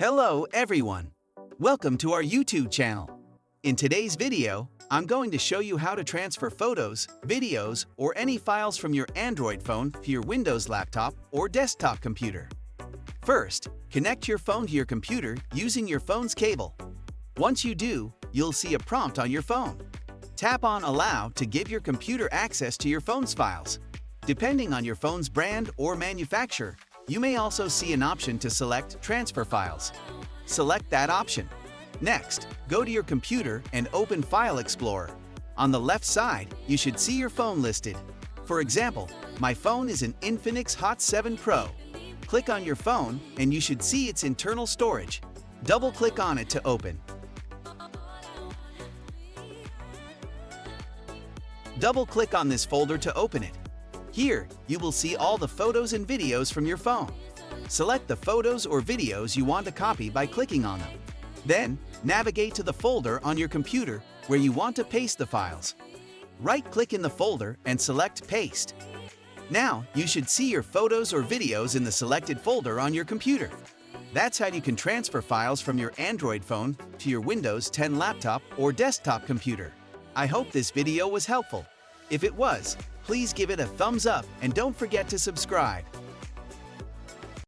Hello everyone! Welcome to our YouTube channel. In today's video, I'm going to show you how to transfer photos, videos, or any files from your Android phone to your Windows laptop or desktop computer. First, connect your phone to your computer using your phone's cable. Once you do, you'll see a prompt on your phone. Tap on Allow to give your computer access to your phone's files. Depending on your phone's brand or manufacturer, you may also see an option to select Transfer Files. Select that option. Next, go to your computer and open File Explorer. On the left side, you should see your phone listed. For example, my phone is an Infinix Hot 7 Pro. Click on your phone and you should see its internal storage. Double-click on it to open. Double-click on this folder to open it. Here, you will see all the photos and videos from your phone. Select the photos or videos you want to copy by clicking on them. Then, navigate to the folder on your computer where you want to paste the files. Right-click in the folder and select Paste. Now, you should see your photos or videos in the selected folder on your computer. That's how you can transfer files from your Android phone to your Windows 10 laptop or desktop computer. I hope this video was helpful. If it was, please give it a thumbs up and don't forget to subscribe.